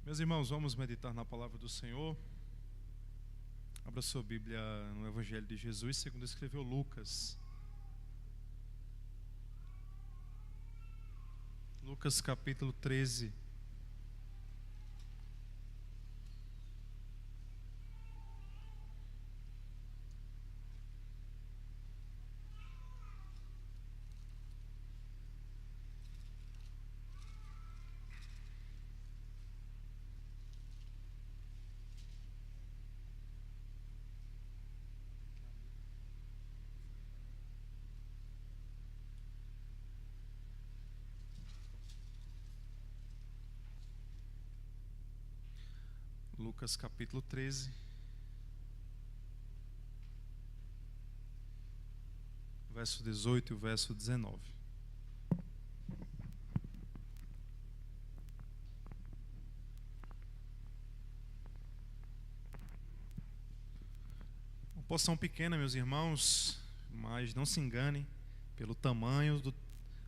Meus irmãos, vamos meditar na palavra do Senhor. Abra sua Bíblia no Evangelho de Jesus, segundo escreveu Lucas. Lucas capítulo 13. Lucas capítulo 13, verso 18 e o verso 19. Uma porção pequena, meus irmãos, mas não se engane pelo tamanho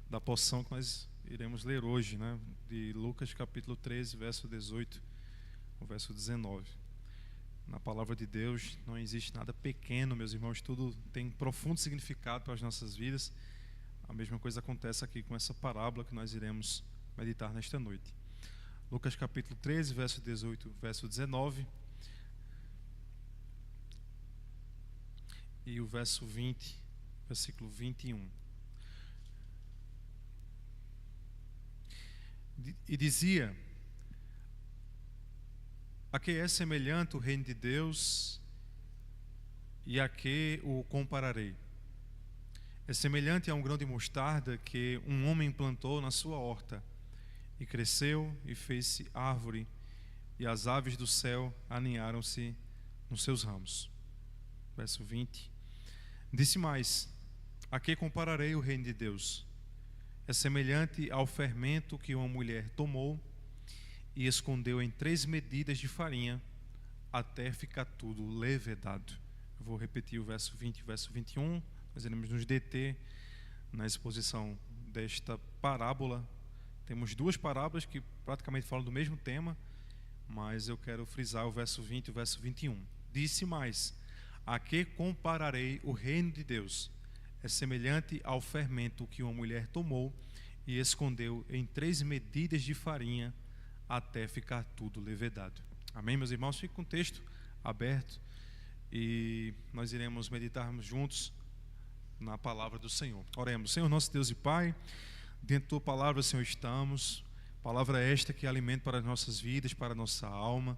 da porção que nós iremos ler hoje, né? De Lucas capítulo 13, verso 18. O verso 19. Na palavra de Deus não existe nada pequeno, meus irmãos, tudo tem profundo significado para as nossas vidas. A mesma coisa acontece aqui com essa parábola que nós iremos meditar nesta noite. Lucas capítulo 13, verso 18, verso 19 e o verso 20, versículo 21. E dizia: a que é semelhante o reino de Deus e a que o compararei? É semelhante a um grão de mostarda que um homem plantou na sua horta, e cresceu e fez-se árvore, e as aves do céu aninharam-se nos seus ramos. Verso 20. Disse mais: a que compararei o reino de Deus? É semelhante ao fermento que uma mulher tomou e escondeu em 3 medidas de farinha, até ficar tudo levedado. Eu vou repetir o verso 20 e o verso 21. Nós iremos nos deter na exposição desta parábola. Temos 2 parábolas que praticamente falam do mesmo tema, mas eu quero frisar o verso 20 e o verso 21. Disse mais: a que compararei o reino de Deus? É semelhante ao fermento que uma mulher tomou e escondeu em 3 medidas de farinha, até ficar tudo levedado. Amém, meus irmãos? Fique com o texto aberto e nós iremos meditarmos juntos na palavra do Senhor. Oremos. Senhor nosso Deus e Pai, dentro da Tua palavra, Senhor, estamos. Palavra esta que é alimento para as nossas vidas, para a nossa alma.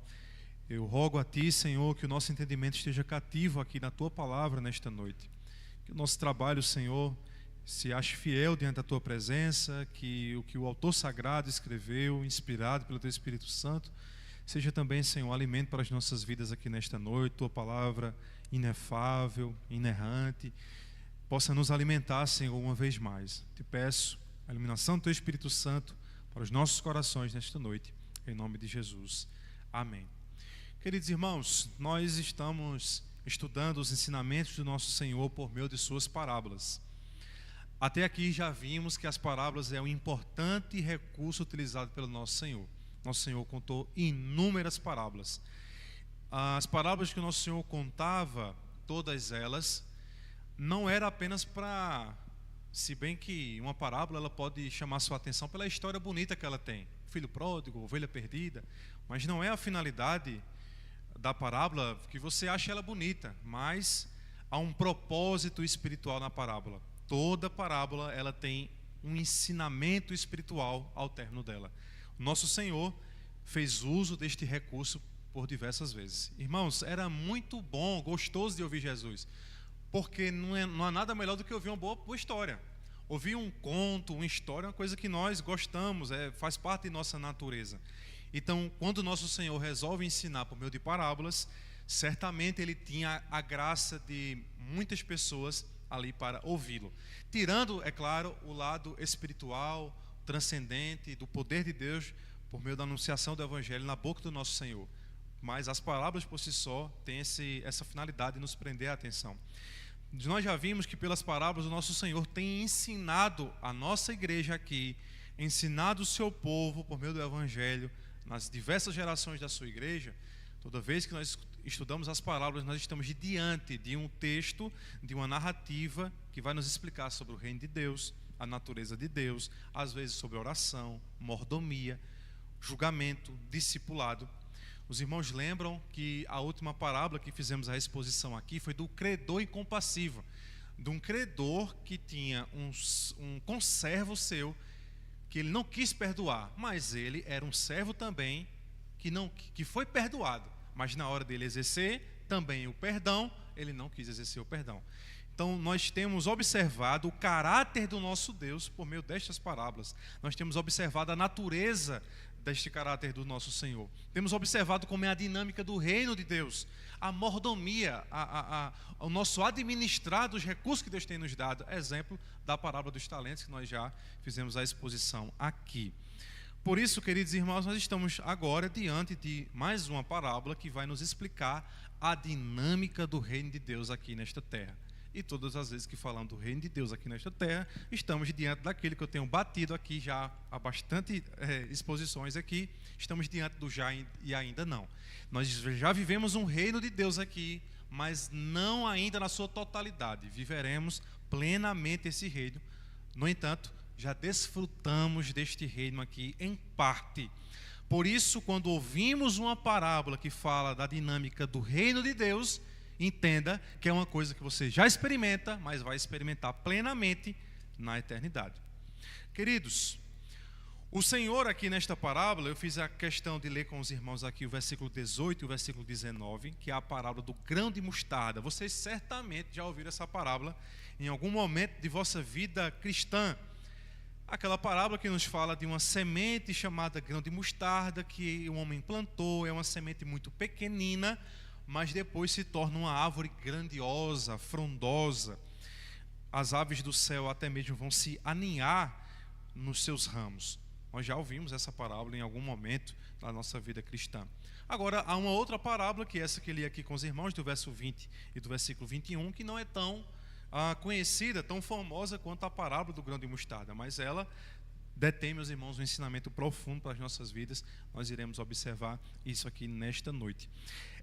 Eu rogo a Ti, Senhor, que o nosso entendimento esteja cativo aqui na Tua palavra nesta noite. Que o nosso trabalho, Senhor, se ache fiel diante da Tua presença, que o autor sagrado escreveu, inspirado pelo Teu Espírito Santo, seja também, Senhor, alimento para as nossas vidas aqui nesta noite. Tua palavra inefável, inerrante, possa nos alimentar, Senhor, uma vez mais. Te peço a iluminação do Teu Espírito Santo para os nossos corações nesta noite, em nome de Jesus. Amém. Queridos irmãos, nós estamos estudando os ensinamentos do nosso Senhor por meio de suas parábolas. Até aqui já vimos que as parábolas é um importante recurso utilizado pelo nosso Senhor. Nosso Senhor contou inúmeras parábolas. As parábolas que o nosso Senhor contava, todas elas, não era apenas para... Se bem que uma parábola ela pode chamar sua atenção pela história bonita que ela tem. Filho pródigo, ovelha perdida. Mas não é a finalidade da parábola que você acha ela bonita. Mas há um propósito espiritual na parábola. Toda parábola ela tem um ensinamento espiritual ao término dela. O nosso Senhor fez uso deste recurso por diversas vezes. Irmãos, era muito bom, gostoso de ouvir Jesus, porque não há nada melhor do que ouvir uma boa história. Ouvir um conto, uma história, é uma coisa que nós gostamos, faz parte de nossa natureza. Então, quando o nosso Senhor resolve ensinar por meio de parábolas, certamente Ele tinha a graça de muitas pessoas ali para ouvi-lo, tirando, é claro, o lado espiritual, transcendente, do poder de Deus por meio da anunciação do Evangelho na boca do nosso Senhor. Mas as parábolas por si só têm essa finalidade de nos prender a atenção. Nós já vimos que pelas parábolas o nosso Senhor tem ensinado a nossa igreja aqui, ensinado o seu povo por meio do Evangelho nas diversas gerações da sua igreja, toda vez que nós estudamos as parábolas, nós estamos diante de um texto, de uma narrativa que vai nos explicar sobre o reino de Deus, a natureza de Deus, às vezes sobre oração, mordomia, julgamento, discipulado. Os irmãos lembram que a última parábola que fizemos a exposição aqui foi do credor incompassivo, de um credor que tinha um conservo que ele não quis perdoar, mas ele era um servo também que foi perdoado, mas na hora dele exercer também o perdão, ele não quis exercer o perdão. Então nós temos observado o caráter do nosso Deus por meio destas parábolas. Nós temos observado a natureza deste caráter do nosso Senhor. Temos observado como é a dinâmica do reino de Deus, a mordomia, o nosso administrar dos recursos que Deus tem nos dado. Exemplo da parábola dos talentos, que nós já fizemos a exposição aqui. Por isso, queridos irmãos, nós estamos agora diante de mais uma parábola que vai nos explicar a dinâmica do reino de Deus aqui nesta terra. E todas as vezes que falamos do reino de Deus aqui nesta terra, estamos diante daquele que eu tenho batido aqui já há bastante exposições aqui, estamos diante do já e ainda não. Nós já vivemos um reino de Deus aqui, mas não ainda na sua totalidade. Viveremos plenamente esse reino. No entanto, já desfrutamos deste reino aqui em parte. Por isso, quando ouvimos uma parábola que fala da dinâmica do reino de Deus, entenda que é uma coisa que você já experimenta, mas vai experimentar plenamente na eternidade. Queridos, o Senhor aqui nesta parábola, eu fiz a questão de ler com os irmãos aqui o versículo 18 e o versículo 19, que é a parábola do grão de mostarda. Vocês certamente já ouviram essa parábola em algum momento de vossa vida cristã. Aquela parábola que nos fala de uma semente chamada grão de mostarda, que o homem plantou, é uma semente muito pequenina, mas depois se torna uma árvore grandiosa, frondosa. As aves do céu até mesmo vão se aninhar nos seus ramos. Nós já ouvimos essa parábola em algum momento da nossa vida cristã. Agora, há uma outra parábola, que é essa que eu li aqui com os irmãos, do verso 20 e do versículo 21, que não é tão conhecida, tão famosa quanto a parábola do grão de mostarda, mas ela detém, meus irmãos, um ensinamento profundo para as nossas vidas. Nós iremos observar isso aqui nesta noite.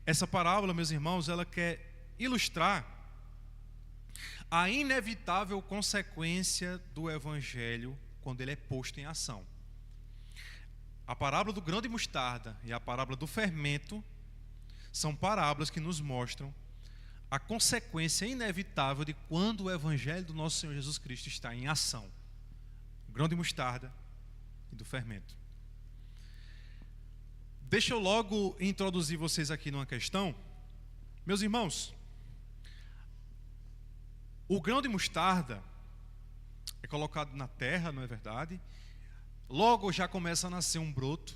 Essa parábola, meus irmãos, ela quer ilustrar a inevitável consequência do evangelho quando ele é posto em ação. A parábola do grão de mostarda e a parábola do fermento são parábolas que nos mostram a consequência inevitável de quando o evangelho do nosso Senhor Jesus Cristo está em ação. O grão de mostarda e do fermento. Deixa eu logo introduzir vocês aqui numa questão. Meus irmãos, o grão de mostarda é colocado na terra, não é verdade? Logo já começa a nascer um broto.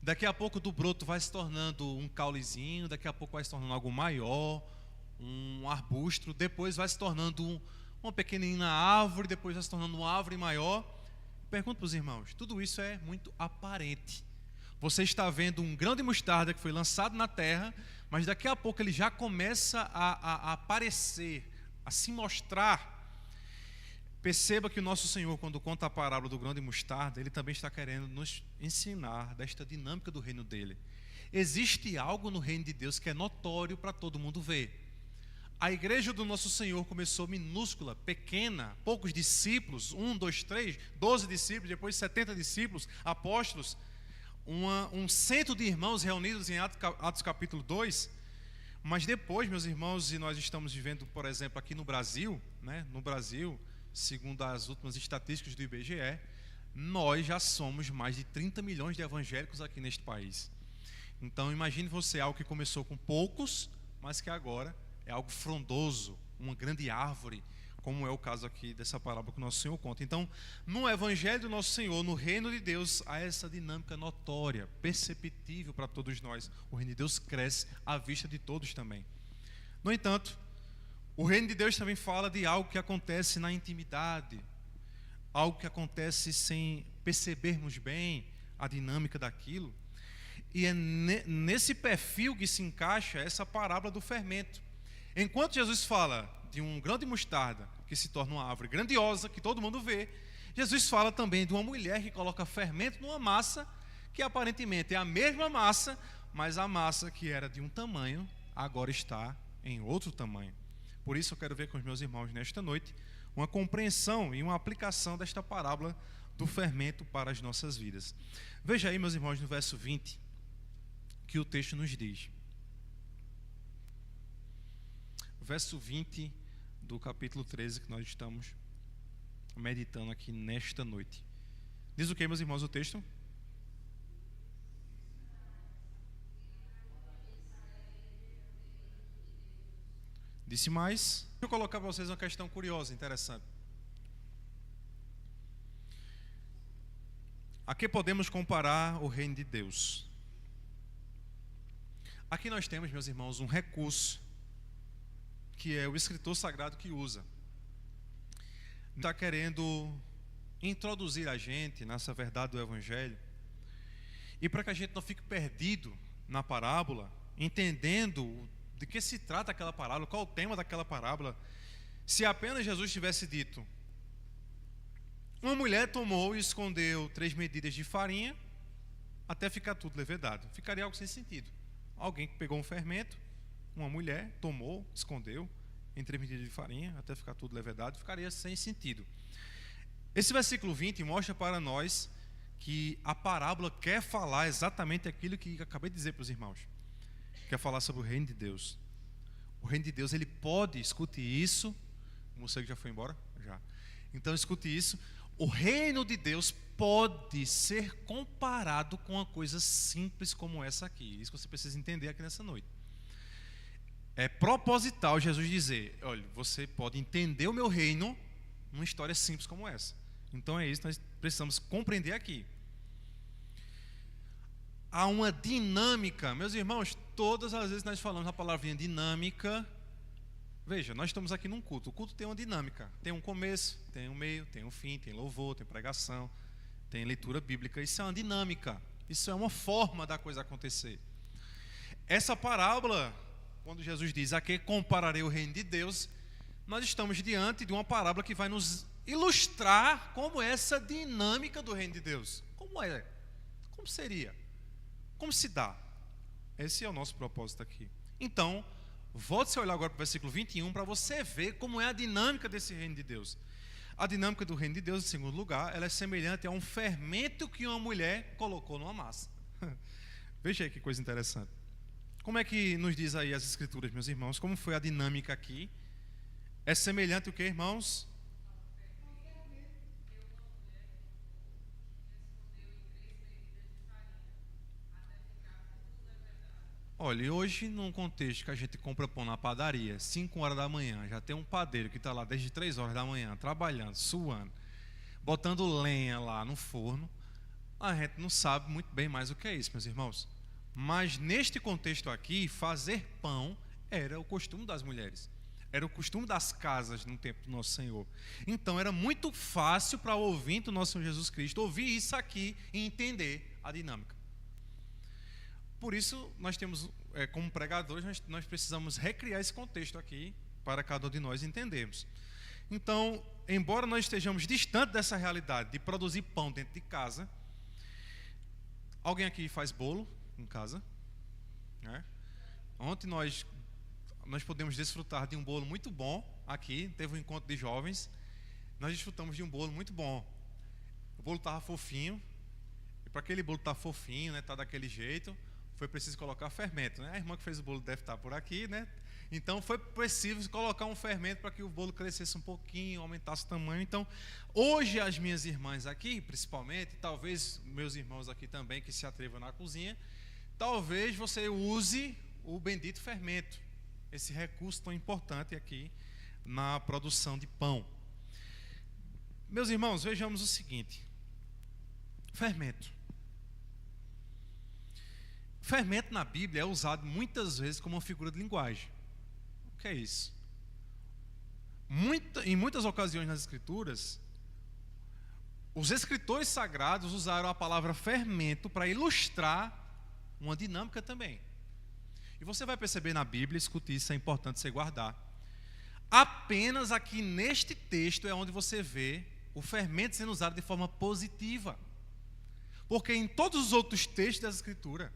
Daqui a pouco do broto vai se tornando um caulezinho, daqui a pouco vai se tornando algo maior, um arbusto, depois vai se tornando uma pequenina árvore, depois vai se tornando uma árvore maior. Pergunto para os irmãos, tudo isso é muito aparente. Você está vendo um grão de mostarda que foi lançado na terra, mas daqui a pouco ele já começa a aparecer, a se mostrar. Perceba que o nosso Senhor, quando conta a parábola do grão de mostarda, ele também está querendo nos ensinar desta dinâmica do reino dele. Existe algo no reino de Deus que é notório para todo mundo ver. A igreja do nosso Senhor começou minúscula, pequena, poucos discípulos, 1, 2, 3, 12 discípulos, depois 70 discípulos, apóstolos, um cento de irmãos reunidos em Atos capítulo 2, mas depois, meus irmãos, e nós estamos vivendo, por exemplo, aqui no Brasil, né? No Brasil, segundo as últimas estatísticas do IBGE, nós já somos mais de 30 milhões de evangélicos aqui neste país. Então imagine você algo que começou com poucos, mas que agora é algo frondoso, uma grande árvore, como é o caso aqui dessa parábola que o nosso Senhor conta. Então, no evangelho do nosso Senhor, no reino de Deus, há essa dinâmica notória, perceptível para todos nós. O reino de Deus cresce à vista de todos também. No entanto, o reino de Deus também fala de algo que acontece na intimidade, algo que acontece sem percebermos bem a dinâmica daquilo. E é nesse perfil que se encaixa essa parábola do fermento. Enquanto Jesus fala de um grão de mostarda que se torna uma árvore grandiosa, que todo mundo vê, Jesus fala também de uma mulher que coloca fermento numa massa que aparentemente é a mesma massa, mas a massa que era de um tamanho, agora está em outro tamanho. Por isso eu quero ver com os meus irmãos nesta noite uma compreensão e uma aplicação desta parábola do fermento para as nossas vidas. Veja aí, meus irmãos, no verso 20, que o texto nos diz. Verso 20 do capítulo 13 que nós estamos meditando aqui nesta noite. Diz o que, meus irmãos, o texto? Disse mais. Deixa eu colocar para vocês uma questão curiosa, interessante. A que podemos comparar o reino de Deus? Aqui nós temos, meus irmãos, um recurso que é o escritor sagrado que usa. Está querendo introduzir a gente nessa verdade do Evangelho. E para que a gente não fique perdido na parábola, entendendo de que se trata aquela parábola, qual o tema daquela parábola, se apenas Jesus tivesse dito: uma mulher tomou e escondeu 3 medidas de farinha até ficar tudo levedado, ficaria algo sem sentido. Alguém que pegou um fermento, uma mulher tomou, escondeu em 3 medidas de farinha até ficar tudo levedado, ficaria sem sentido. Esse versículo 20 mostra para nós que a parábola quer falar exatamente aquilo que acabei de dizer para os irmãos. Quer falar sobre o reino de Deus. O reino de Deus, ele pode, escute isso. O morcego já foi embora? Já. Então escute isso. O reino de Deus pode ser comparado com uma coisa simples como essa aqui. Isso que você precisa entender aqui nessa noite. É proposital Jesus dizer: olha, você pode entender o meu reino numa história simples como essa. Então é isso que nós precisamos compreender aqui. Há uma dinâmica, meus irmãos, todas as vezes nós falamos a palavrinha dinâmica. Veja, nós estamos aqui num culto. O culto tem uma dinâmica. Tem um começo, tem um meio, tem um fim, tem louvor, tem pregação, tem leitura bíblica. Isso é uma dinâmica. Isso é uma forma da coisa acontecer. Essa parábola, quando Jesus diz: a que compararei o reino de Deus, nós estamos diante de uma parábola que vai nos ilustrar como é essa dinâmica do reino de Deus. Como é? Como seria? Como se dá? Esse é o nosso propósito aqui. Então, volte-se a olhar agora para o versículo 21 para você ver como é a dinâmica desse reino de Deus. A dinâmica do reino de Deus, em segundo lugar, ela é semelhante a um fermento que uma mulher colocou numa massa. Veja aí que coisa interessante. Como é que nos diz aí as escrituras, meus irmãos? Como foi a dinâmica aqui? É semelhante o que, irmãos? Olha, e hoje num contexto que a gente compra pão na padaria, 5 horas da manhã, já tem um padeiro que está lá desde 3 horas da manhã, trabalhando, suando, botando lenha lá no forno, a gente não sabe muito bem mais o que é isso, meus irmãos. Mas neste contexto aqui, fazer pão era o costume das mulheres, era o costume das casas no tempo do nosso Senhor. Então era muito fácil para o ouvinte do nosso Senhor Jesus Cristo ouvir isso aqui e entender a dinâmica. Por isso, nós temos, como pregadores, nós precisamos recriar esse contexto aqui para cada um de nós entendermos. Então, embora nós estejamos distantes dessa realidade de produzir pão dentro de casa, alguém aqui faz bolo em casa? Né? Ontem nós podemos desfrutar de um bolo muito bom aqui, teve um encontro de jovens, nós desfrutamos de um bolo muito bom. O bolo estava fofinho, e para aquele bolo estar fofinho, né, tá daquele jeito, foi preciso colocar fermento, né? A irmã que fez o bolo deve estar por aqui, né? Então foi preciso colocar um fermento para que o bolo crescesse um pouquinho, aumentasse o tamanho. Então, hoje as minhas irmãs aqui, principalmente, talvez meus irmãos aqui também que se atrevam na cozinha, talvez você use o bendito fermento, esse recurso tão importante aqui na produção de pão. Meus irmãos, vejamos o seguinte: fermento. Fermento na Bíblia é usado muitas vezes como uma figura de linguagem. O que é isso? Em muitas ocasiões nas Escrituras, os escritores sagrados usaram a palavra fermento para ilustrar uma dinâmica também. E você vai perceber na Bíblia, escute isso, é importante você guardar. Apenas aqui neste texto é onde você vê o fermento sendo usado de forma positiva. Porque em todos os outros textos da Escritura,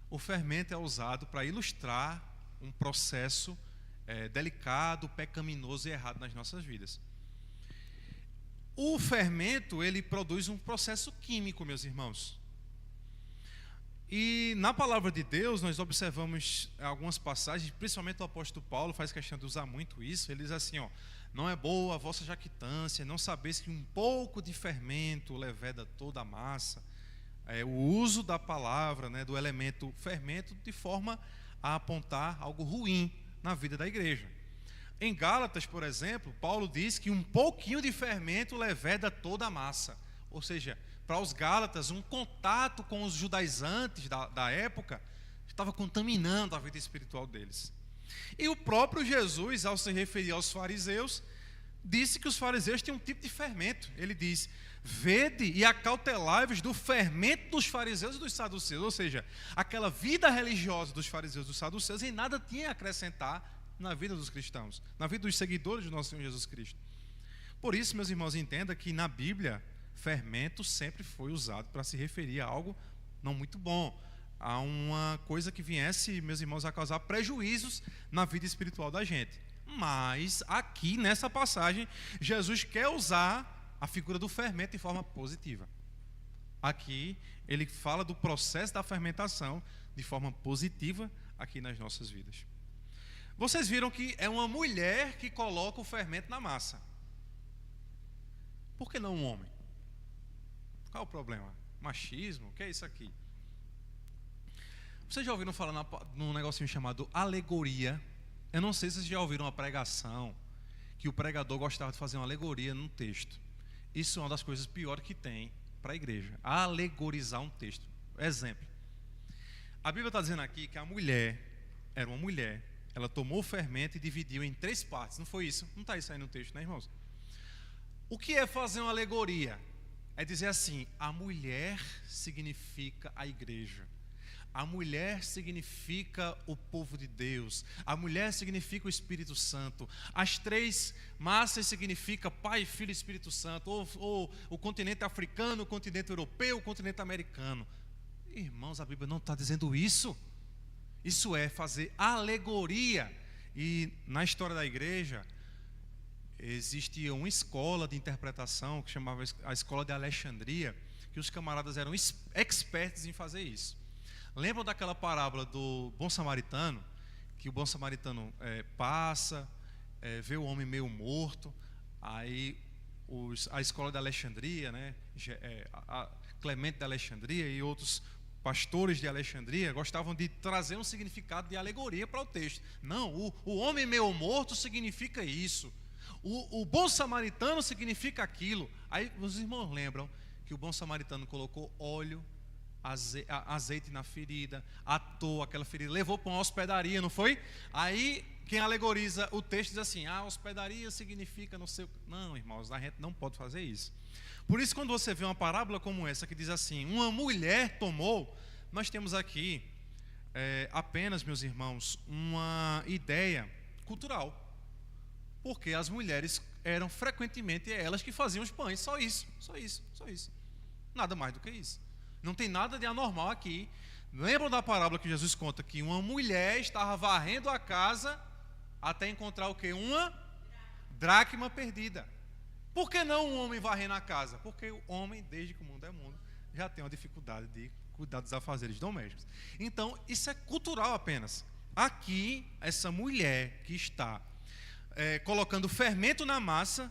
o fermento é usado para ilustrar um processo delicado, pecaminoso e errado nas nossas vidas. O fermento, ele produz um processo químico, meus irmãos. E na palavra de Deus, nós observamos algumas passagens, principalmente o apóstolo Paulo faz questão de usar muito isso. Ele diz assim, não é boa a vossa jactância, não sabeis que um pouco de fermento leveda toda a massa. O uso da palavra, do elemento fermento, de forma a apontar algo ruim na vida da igreja. Em Gálatas, por exemplo, Paulo diz que um pouquinho de fermento leveda toda a massa. Ou seja, para os Gálatas, um contato com os judaizantes da época estava contaminando a vida espiritual deles. E o próprio Jesus, ao se referir aos fariseus, disse que os fariseus tinham um tipo de fermento. Ele diz, vede e acautelai-vos do fermento dos fariseus e dos saduceus. Ou seja, aquela vida religiosa dos fariseus e dos saduceus em nada tinha a acrescentar na vida dos cristãos, na vida dos seguidores do nosso Senhor Jesus Cristo. Por isso, meus irmãos, entenda que na Bíblia, fermento sempre foi usado para se referir a algo não muito bom, a uma coisa que viesse, meus irmãos, a causar prejuízos na vida espiritual da gente. Mas aqui nessa passagem, Jesus quer usar a figura do fermento de forma positiva. Aqui ele fala do processo da fermentação de forma positiva aqui nas nossas vidas. Vocês viram que é uma mulher que coloca o fermento na massa. Por que não um homem? Qual é o problema? Machismo? O que é isso aqui? Vocês já ouviram falar num negocinho chamado alegoria? Eu não sei se vocês já ouviram uma pregação que o pregador gostava de fazer uma alegoria num texto. Isso é uma das coisas piores que tem para a igreja. Alegorizar um texto. Exemplo. A Bíblia está dizendo aqui que a mulher era uma mulher. Ela tomou o fermento e dividiu em 3 partes. Não foi isso? Não está isso aí no texto, né, irmãos? O que é fazer uma alegoria? É dizer assim, a mulher significa a igreja. A mulher significa o povo de Deus. A mulher significa o Espírito Santo. As 3 massas significam Pai, Filho e Espírito Santo. Ou o continente africano, o continente europeu, o continente americano. Irmãos, a Bíblia não está dizendo isso. Isso é fazer alegoria. E na história da igreja, existia uma escola de interpretação que chamava a Escola de Alexandria, que os camaradas eram expertos em fazer isso. Lembram daquela parábola do bom samaritano? Que o bom samaritano passa, vê o homem meio morto, aí a escola de Alexandria, a Clemente de Alexandria e outros pastores de Alexandria gostavam de trazer um significado de alegoria para o texto. Não, o homem meio morto significa isso. O bom samaritano significa aquilo. Aí os irmãos lembram que o bom samaritano colocou óleo, azeite na ferida, atou aquela ferida, levou para uma hospedaria, não foi? Aí quem alegoriza o texto diz assim, hospedaria significa não sei o que. Não, irmãos, a gente não pode fazer isso. Por isso, quando você vê uma parábola como essa, que diz assim, uma mulher tomou, nós temos aqui apenas, meus irmãos, uma ideia cultural. Porque as mulheres eram frequentemente elas que faziam os pães, só isso. Nada mais do que isso. Não tem nada de anormal aqui. Lembram da parábola que Jesus conta que uma mulher estava varrendo a casa até encontrar o quê? Uma dracma perdida. Por que não um homem varrendo a casa? Porque o homem, desde que o mundo é mundo, já tem uma dificuldade de cuidar dos afazeres domésticos. Então, isso é cultural apenas. Aqui, essa mulher que está colocando fermento na massa,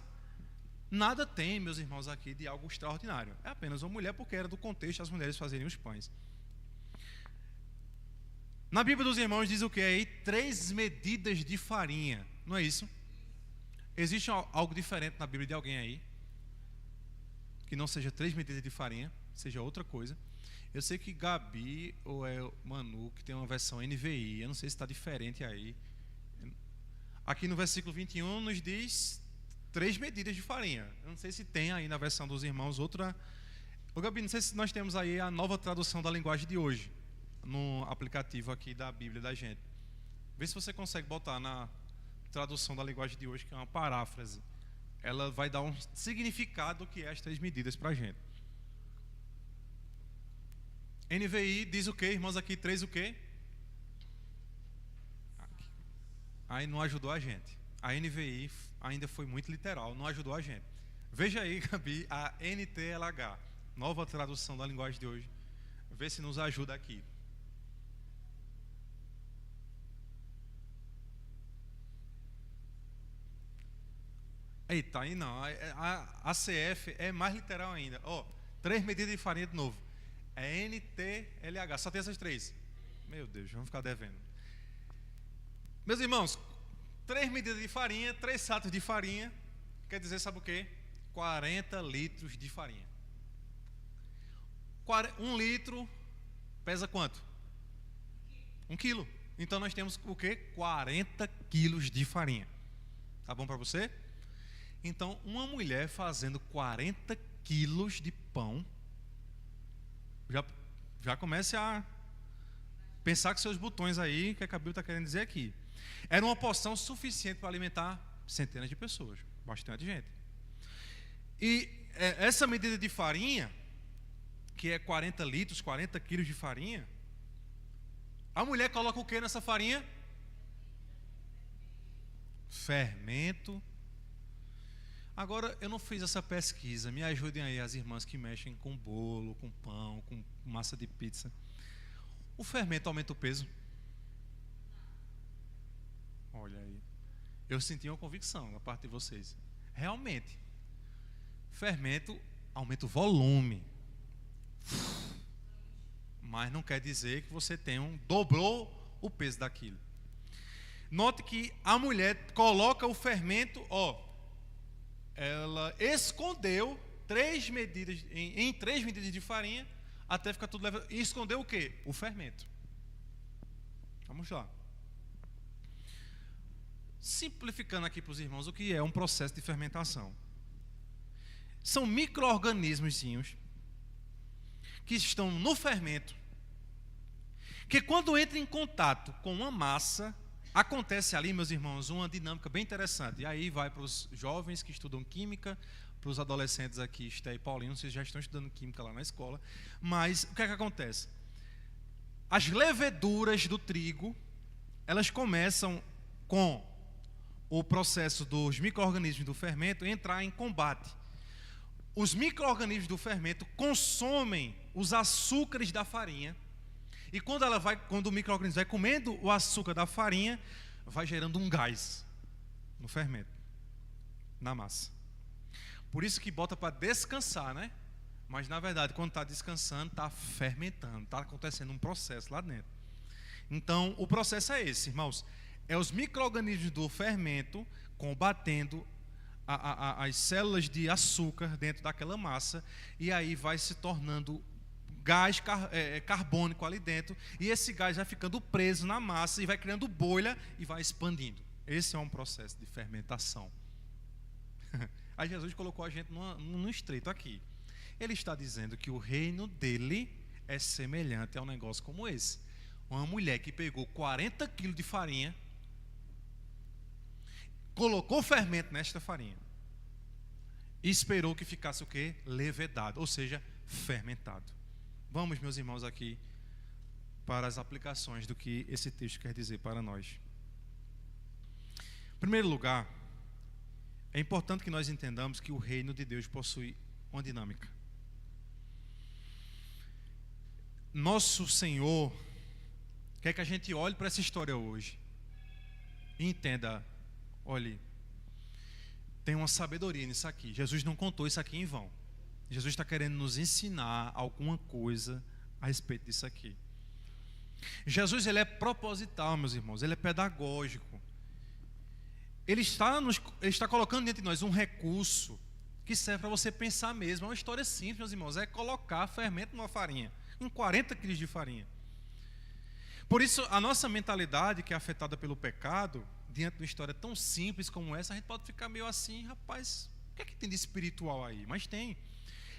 nada tem, meus irmãos, aqui de algo extraordinário. É apenas uma mulher, porque era do contexto as mulheres fazerem os pães. Na Bíblia dos irmãos diz o que aí? 3 medidas de farinha, não é isso? Existe algo diferente na Bíblia de alguém aí? Que não seja 3 medidas de farinha, seja outra coisa. Eu sei que Gabi ou Manu, que tem uma versão NVI, eu não sei se está diferente aí. Aqui no versículo 21 nos diz 3 medidas de farinha. Eu não sei se tem aí na versão dos irmãos outra. Ô Gabi, não sei se nós temos aí a nova tradução da linguagem de hoje, no aplicativo aqui da Bíblia da gente. Vê se você consegue botar na tradução da linguagem de hoje, que é uma paráfrase. Ela vai dar um significado do que é as 3 medidas para a gente. NVI diz o quê, irmãos? Aqui 3 o quê? Aí não ajudou a gente. A NVI ainda foi muito literal, não ajudou a gente. Veja aí, Gabi, a NTLH, nova tradução da linguagem de hoje. Vê se nos ajuda aqui. Eita, aí não. A CF é mais literal ainda. Ó, 3 medidas de farinha de novo. É NTLH, só tem essas 3. Meu Deus, vamos ficar devendo. Meus irmãos, 3 medidas de farinha, 3 sacos de farinha, quer dizer, sabe o quê? 40 litros de farinha. 1 litro pesa quanto? 1 quilo. Então nós temos o quê? 40 quilos de farinha. Tá bom para você? Então, uma mulher fazendo 40 quilos de pão, já comece a pensar com seus botões aí, que a Bíblia está querendo dizer aqui. Era uma porção suficiente para alimentar centenas de pessoas, bastante gente. E essa medida de farinha, que é 40 litros, 40 quilos de farinha, a mulher coloca o que nessa farinha? Fermento. Agora, eu não fiz essa pesquisa, me ajudem aí as irmãs que mexem com bolo, com pão, com massa de pizza. O fermento aumenta o peso? Olha aí, eu senti uma convicção da parte de vocês. Realmente, fermento aumenta o volume, mas não quer dizer que você dobrou o peso daquilo. Note que a mulher coloca o fermento, ela escondeu 3 medidas em 3 medidas de farinha até ficar tudo leve. E escondeu o quê? O fermento. Vamos lá. Simplificando aqui para os irmãos o que é um processo de fermentação. São micro-organismozinhos que estão no fermento, que quando entram em contato com uma massa, acontece ali, meus irmãos, uma dinâmica bem interessante. E aí vai para os jovens que estudam química, para os adolescentes aqui, Esté e Paulinho, vocês já estão estudando química lá na escola. Mas o que é que acontece? As leveduras do trigo, elas começam com o processo dos micro-organismos do fermento entrar em combate. Os micro-organismos do fermento consomem os açúcares da farinha. E quando o micro-organismo vai comendo o açúcar da farinha, vai gerando um gás no fermento, na massa. Por isso que bota para descansar, né? Mas na verdade, quando está descansando, está fermentando, está acontecendo um processo lá dentro. Então, o processo é esse, irmãos. É os micro-organismos do fermento combatendo as células de açúcar dentro daquela massa, e aí vai se tornando gás carbônico ali dentro, e esse gás vai ficando preso na massa e vai criando bolha e vai expandindo. Esse é um processo de fermentação. Aí Jesus colocou a gente no estreito aqui. Ele está dizendo que o reino dele é semelhante a um negócio como esse. Uma mulher que pegou 40 quilos de farinha, colocou fermento nesta farinha e esperou que ficasse o quê? Levedado, ou seja, fermentado. Vamos, meus irmãos, aqui para as aplicações do que esse texto quer dizer para nós. Em primeiro lugar, é importante que nós entendamos que o reino de Deus possui uma dinâmica. Nosso Senhor quer que a gente olhe para essa história hoje e entenda, olhe, tem uma sabedoria nisso aqui. Jesus não contou isso aqui em vão. Jesus está querendo nos ensinar alguma coisa a respeito disso aqui. Jesus, ele é proposital, meus irmãos, ele é pedagógico. Ele está colocando diante de nós um recurso que serve para você pensar mesmo. É uma história simples, meus irmãos, é colocar fermento numa farinha, em 40 quilos de farinha. Por isso, a nossa mentalidade, que é afetada pelo pecado, diante de uma história tão simples como essa, a gente pode ficar meio assim, rapaz, o que é que tem de espiritual aí? Mas tem.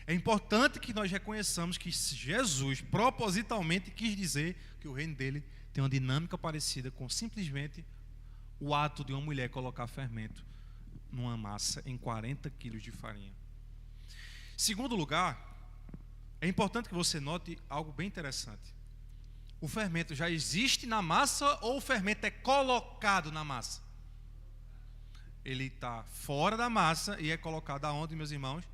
É importante que nós reconheçamos que Jesus propositalmente quis dizer que o reino dele tem uma dinâmica parecida com simplesmente o ato de uma mulher colocar fermento numa massa em 40 quilos de farinha. Segundo lugar, É importante que você note algo bem interessante. O fermento já existe na massa ou o fermento é colocado na massa? Ele está fora da massa e é colocado aonde, meus irmãos?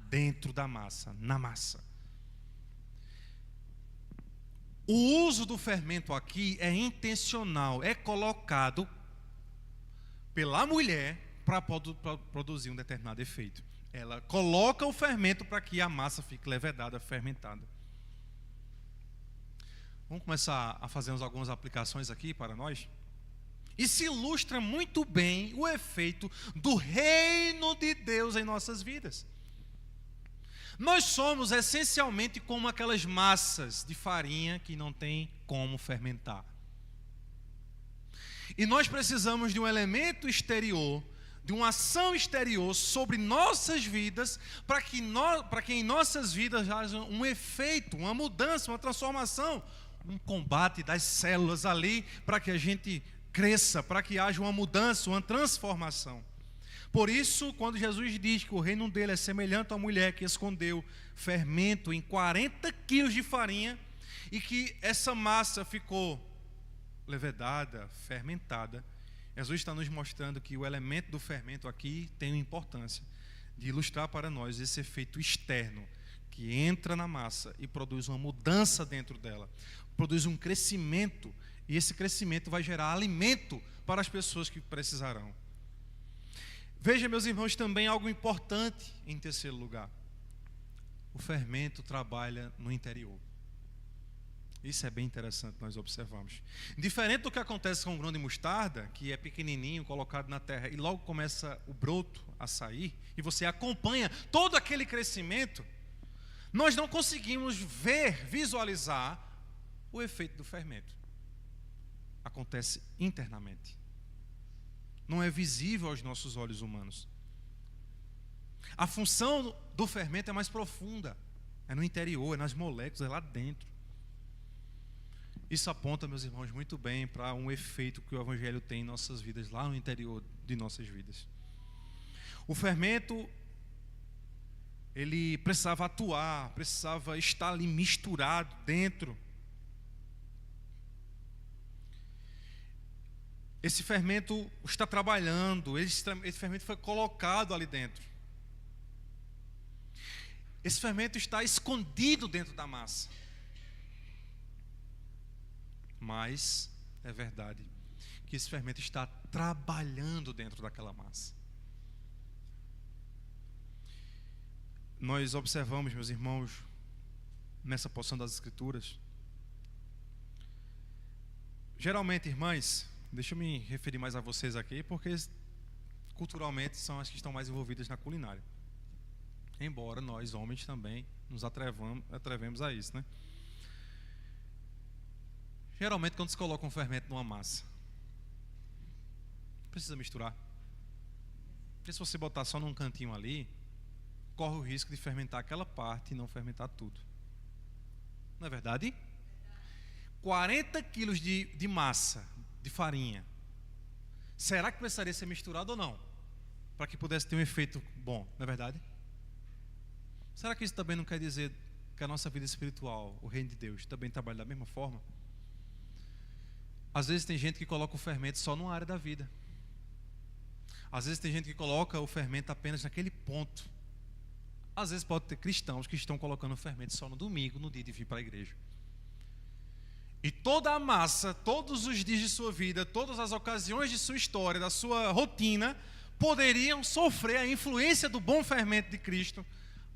Dentro da massa, na massa. O uso do fermento aqui é intencional, é colocado pela mulher para produzir um determinado efeito. Ela coloca o fermento para que a massa fique levedada, fermentada. Vamos começar a fazer algumas aplicações aqui para nós? E se ilustra muito bem o efeito do reino de Deus em nossas vidas. Nós somos essencialmente como aquelas massas de farinha que não tem como fermentar. E nós precisamos de um elemento exterior, de uma ação exterior sobre nossas vidas, para que em nossas vidas haja um efeito, uma mudança, uma transformação, um combate das células ali, para que a gente cresça, para que haja uma mudança, uma transformação. Por isso, quando Jesus diz que o reino dele é semelhante à mulher que escondeu fermento em 40 quilos de farinha, e que essa massa ficou levedada, fermentada, Jesus está nos mostrando que o elemento do fermento aqui tem uma importância de ilustrar para nós esse efeito externo que entra na massa e produz uma mudança dentro dela, produz um crescimento, e esse crescimento vai gerar alimento para as pessoas que precisarão. Veja, meus irmãos, também algo importante em terceiro lugar. O fermento trabalha no interior. Isso é bem interessante nós observamos. Diferente do que acontece com o grão de mostarda, que é pequenininho, colocado na terra, e logo começa o broto a sair, e você acompanha todo aquele crescimento, nós não conseguimos visualizar o efeito do fermento. Acontece internamente. Não é visível aos nossos olhos humanos. A função do fermento é mais profunda. É no interior, é nas moléculas, é lá dentro. Isso aponta, meus irmãos, muito bem para um efeito que o Evangelho tem em nossas vidas, lá no interior de nossas vidas. O fermento, ele precisava atuar, precisava estar ali misturado dentro. Esse fermento está trabalhando, esse fermento foi colocado ali dentro. Esse fermento está escondido dentro da massa. Mas é verdade que esse fermento está trabalhando dentro daquela massa. Nós observamos, meus irmãos, nessa porção das Escrituras, geralmente, irmãs, deixa eu me referir mais a vocês aqui, porque culturalmente são as que estão mais envolvidas na culinária. Embora nós, homens, também nos atrevemos a isso, né? Geralmente, quando se coloca um fermento numa massa, precisa misturar. Porque se você botar só num cantinho ali, corre o risco de fermentar aquela parte e não fermentar tudo. Não é verdade? 40 quilos de massa, de farinha. Será que precisaria ser misturado ou não? Para que pudesse ter um efeito bom, não é verdade? Será que isso também não quer dizer que a nossa vida espiritual, o reino de Deus, também trabalha da mesma forma? Às vezes tem gente que coloca o fermento só numa área da vida. Às vezes tem gente que coloca o fermento apenas naquele ponto. Às vezes pode ter cristãos que estão colocando o fermento só no domingo, no dia de vir para a igreja. E toda a massa, todos os dias de sua vida, todas as ocasiões de sua história, da sua rotina, poderiam sofrer a influência do bom fermento de Cristo,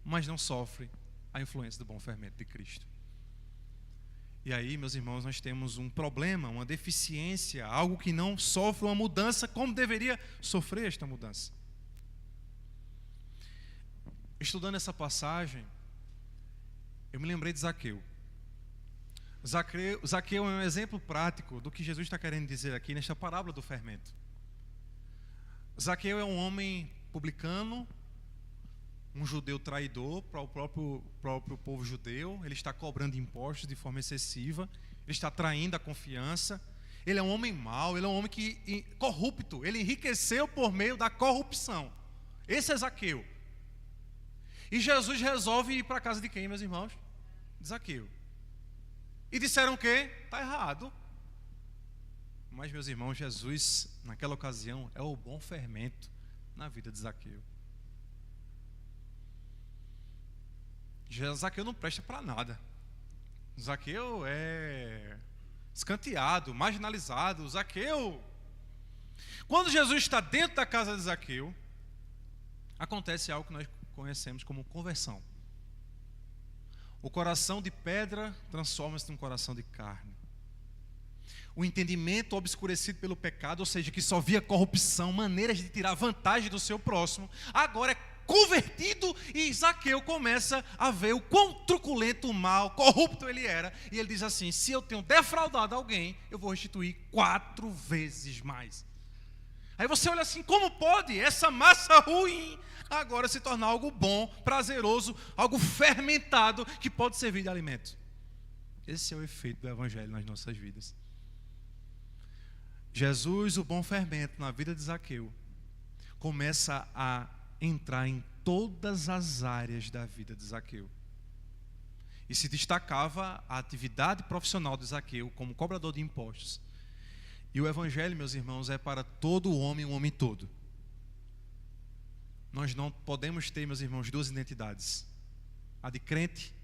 mas não sofrem a influência do bom fermento de Cristo. E aí, meus irmãos, nós temos um problema, uma deficiência, algo que não sofre uma mudança como deveria sofrer esta mudança. Estudando essa passagem, eu me lembrei de Zaqueu. Zaqueu é um exemplo prático do que Jesus está querendo dizer aqui nesta parábola do fermento. Zaqueu é um homem publicano, um judeu traidor para o próprio povo judeu. Ele está cobrando impostos de forma excessiva, ele está traindo a confiança. Ele é um homem mau, ele é um homem corrupto, ele enriqueceu por meio da corrupção. Esse é Zaqueu. E Jesus resolve ir para a casa de quem, meus irmãos? de Zaqueu. E disseram o quê? Está errado. Mas, meus irmãos, Jesus, naquela ocasião, é o bom fermento na vida de Zaqueu. Zaqueu não presta para nada. Zaqueu é escanteado, marginalizado. Zaqueu. Quando Jesus está dentro da casa de Zaqueu, acontece algo que nós conhecemos como conversão. O coração de pedra transforma-se num coração de carne. O entendimento obscurecido pelo pecado, ou seja, que só via corrupção, maneiras de tirar vantagem do seu próximo, agora é convertido e Zaqueu começa a ver o quão truculento, mal, corrupto ele era. E ele diz assim: se eu tenho defraudado alguém, eu vou restituir 4 vezes mais. Aí você olha assim, como pode essa massa ruim agora se tornar algo bom, prazeroso, algo fermentado que pode servir de alimento? Esse é o efeito do Evangelho nas nossas vidas. Jesus, o bom fermento na vida de Zaqueu, começa a entrar em todas as áreas da vida de Zaqueu. E se destacava a atividade profissional de Zaqueu como cobrador de impostos. E o Evangelho, meus irmãos, é para todo homem, o homem todo. Nós não podemos ter, meus irmãos, 2 identidades: a de crente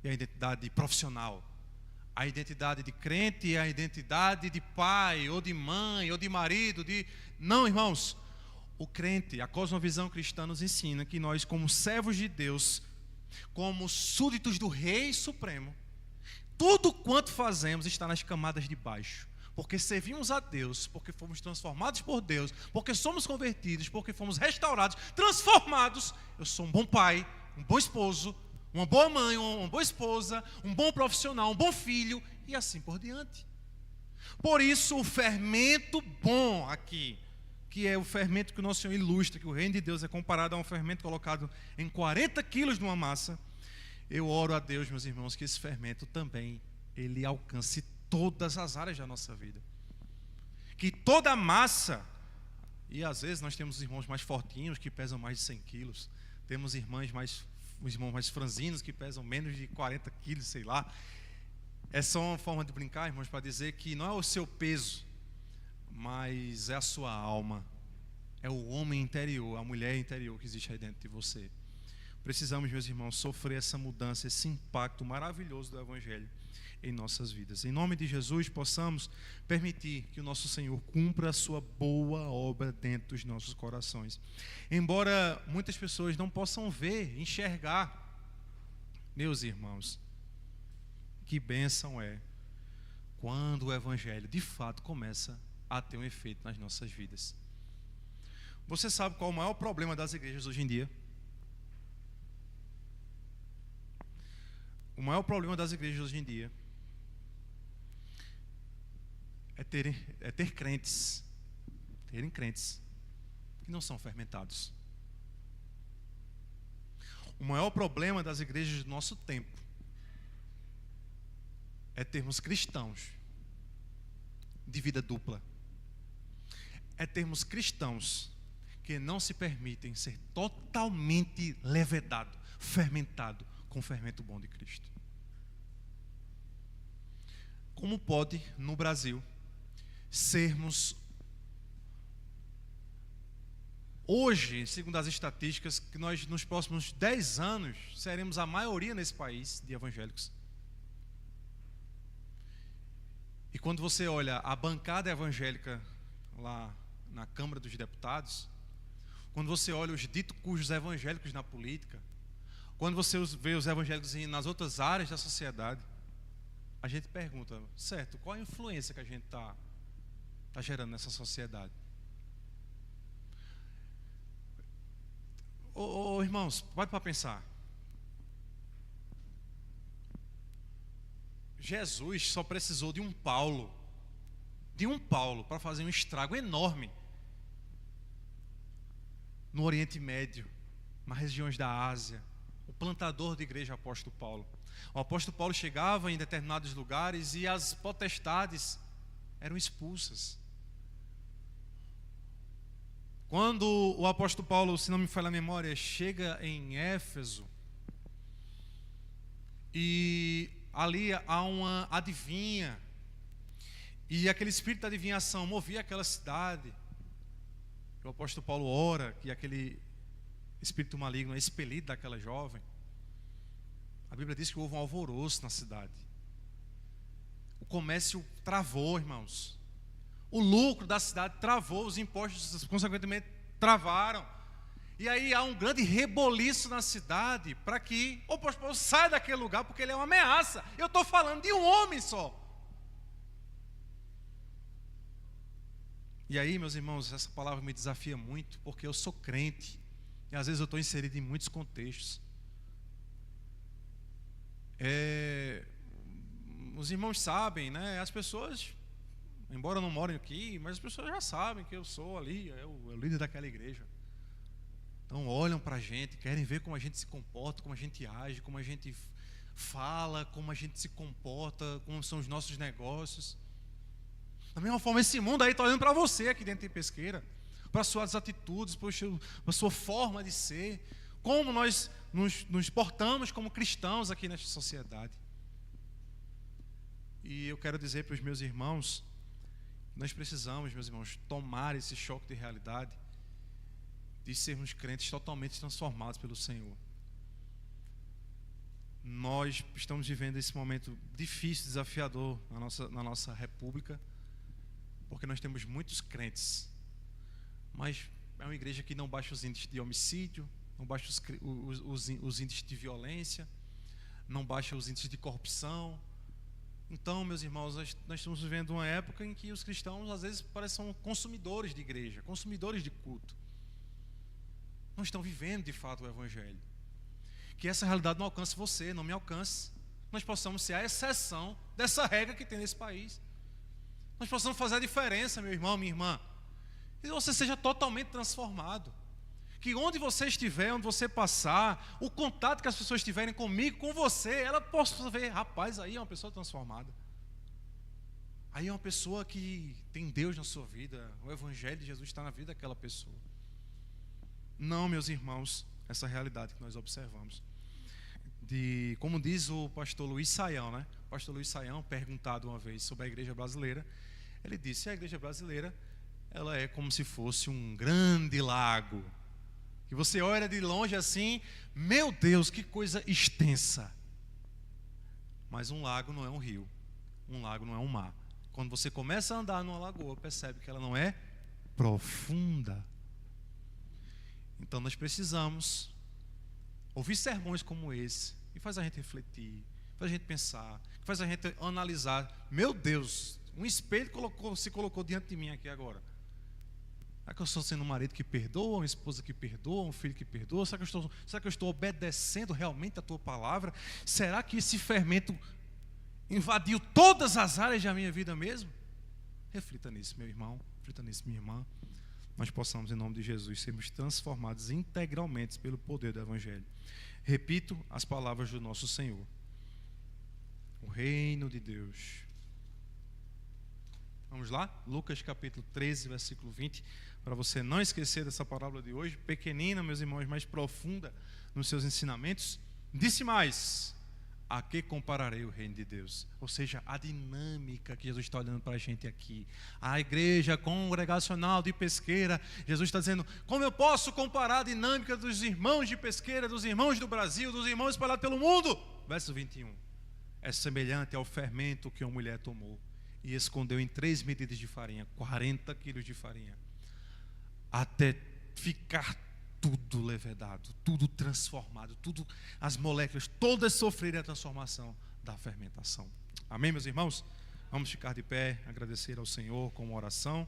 e a identidade profissional. A identidade de crente e a identidade de pai, ou de mãe, ou de marido. Não, irmãos. O crente, a cosmovisão cristã nos ensina que nós, como servos de Deus, como súditos do Rei Supremo, tudo quanto fazemos está nas camadas de baixo. Porque servimos a Deus, porque fomos transformados por Deus, porque somos convertidos, porque fomos restaurados, transformados. Eu sou um bom pai, um bom esposo, uma boa mãe, uma boa esposa, um bom profissional, um bom filho, e assim por diante. Por isso o fermento bom aqui, que é o fermento que o nosso Senhor ilustra, que o reino de Deus é comparado a um fermento colocado em 40 quilos de uma massa. Eu oro a Deus, meus irmãos, que esse fermento também, ele alcance todas as áreas da nossa vida. Que toda a massa, e às vezes nós temos irmãos mais fortinhos que pesam mais de 100 quilos, temos irmãos mais franzinos que pesam menos de 40 quilos, sei lá. É só uma forma de brincar, irmãos, para dizer que não é o seu peso, mas é a sua alma, é o homem interior, a mulher interior que existe aí dentro de você. Precisamos, meus irmãos, sofrer essa mudança, esse impacto maravilhoso do Evangelho em nossas vidas. Em nome de Jesus, possamos permitir que o nosso Senhor cumpra a sua boa obra dentro dos nossos corações. Embora muitas pessoas não possam ver, enxergar, meus irmãos, que bênção é quando o Evangelho de fato começa a ter um efeito nas nossas vidas. Você sabe qual é o maior problema das igrejas hoje em dia? O maior problema das igrejas hoje em dia terem crentes que não são fermentados. O maior problema das igrejas do nosso tempo é termos cristãos de vida dupla. É termos cristãos que não se permitem ser totalmente levedado, fermentado com o fermento bom de Cristo. Como pode, no Brasil, sermos hoje, segundo as estatísticas, que nós nos próximos 10 anos seremos a maioria nesse país de evangélicos? E quando você olha a bancada evangélica lá na Câmara dos Deputados, quando você olha os ditos cujos evangélicos na política, quando você vê os evangélicos nas outras áreas da sociedade, a gente pergunta, certo, qual a influência que a gente está gerando nessa sociedade? Irmãos, pode para pensar. Jesus só precisou de um Paulo para fazer um estrago enorme no Oriente Médio, nas regiões da Ásia. O plantador de igreja, apóstolo Paulo. O apóstolo Paulo chegava em determinados lugares e as potestades eram expulsas. Quando o apóstolo Paulo, se não me falha a memória, chega em Éfeso E ali há uma adivinha. E aquele espírito da adivinhação movia aquela cidade. O apóstolo Paulo ora que aquele espírito maligno é expelido daquela jovem. A Bíblia diz que houve um alvoroço na cidade. O comércio travou, irmãos. O lucro da cidade travou, os impostos, consequentemente, travaram. E aí há um grande reboliço na cidade para que o apóstolo Paulo saia daquele lugar, porque ele é uma ameaça. Eu estou falando de um homem só. E aí, meus irmãos, essa palavra me desafia muito, porque eu sou crente. E às vezes eu estou inserido em muitos contextos. Os irmãos sabem, né? As pessoas, embora não morem aqui, mas as pessoas já sabem que eu sou ali, o líder daquela igreja. Então olham para a gente, querem ver como a gente se comporta, como a gente age, como a gente fala, como a gente se comporta, como são os nossos negócios. Da mesma forma, esse mundo aí está olhando para você aqui dentro de Pesqueira, para suas atitudes, para a sua forma de ser, como nós nos portamos como cristãos aqui nesta sociedade. E eu quero dizer para os meus irmãos, nós precisamos, meus irmãos, tomar esse choque de realidade, de sermos crentes totalmente transformados pelo Senhor. Nós estamos vivendo esse momento difícil, desafiador na nossa república, porque nós temos muitos crentes, mas é uma igreja que não baixa os índices de homicídio, não baixa os índices de violência, não baixa os índices de corrupção. Então, meus irmãos, nós estamos vivendo uma época em que os cristãos às vezes parecem são consumidores de igreja, consumidores de culto. Não estão vivendo de fato o Evangelho. Que essa realidade não alcance você, não me alcance. Nós possamos ser a exceção dessa regra que tem nesse país. Nós possamos fazer a diferença, meu irmão, minha irmã. E você seja totalmente transformado. Que onde você estiver, onde você passar, o contato que as pessoas tiverem comigo, com você, ela possa ver, rapaz, aí é uma pessoa transformada. Aí é uma pessoa que tem Deus na sua vida. O Evangelho de Jesus está na vida daquela pessoa. Não, meus irmãos, essa realidade que nós observamos. Como diz o pastor Luiz Saião, né? O pastor Luiz Saião, perguntado uma vez sobre a igreja brasileira, ele disse: a igreja brasileira, ela é como se fosse um grande lago. Que você olha de longe assim, meu Deus, que coisa extensa. Mas um lago não é um rio, um lago não é um mar. Quando você começa a andar numa lagoa, percebe que ela não é profunda. Então nós precisamos ouvir sermões como esse, que faz a gente refletir, faz a gente pensar, que faz a gente analisar. Meu Deus, um espelho se colocou diante de mim aqui agora. Será que eu estou sendo um marido que perdoa, uma esposa que perdoa, um filho que perdoa? Será que eu estou obedecendo realmente a tua palavra? Será que esse fermento invadiu todas as áreas da minha vida mesmo? Reflita nisso, meu irmão, reflita nisso, minha irmã. Nós possamos, em nome de Jesus, sermos transformados integralmente pelo poder do Evangelho. Repito as palavras do nosso Senhor. O reino de Deus. Vamos lá? Lucas capítulo 13, versículo 20. Para você não esquecer dessa parábola de hoje, pequenina, meus irmãos, mais profunda nos seus ensinamentos. Disse mais: a que compararei o reino de Deus? Ou seja, a dinâmica que Jesus está olhando para a gente aqui. A igreja congregacional de Pesqueira, Jesus está dizendo: como eu posso comparar a dinâmica dos irmãos de Pesqueira, dos irmãos do Brasil, dos irmãos espalhados pelo mundo? Verso 21. É semelhante ao fermento que uma mulher tomou e escondeu em 3 medidas de farinha, 40 quilos de farinha, até ficar tudo levedado, tudo transformado, tudo, as moléculas todas sofrerem a transformação da fermentação. Amém, meus irmãos? Vamos ficar de pé, agradecer ao Senhor com uma oração.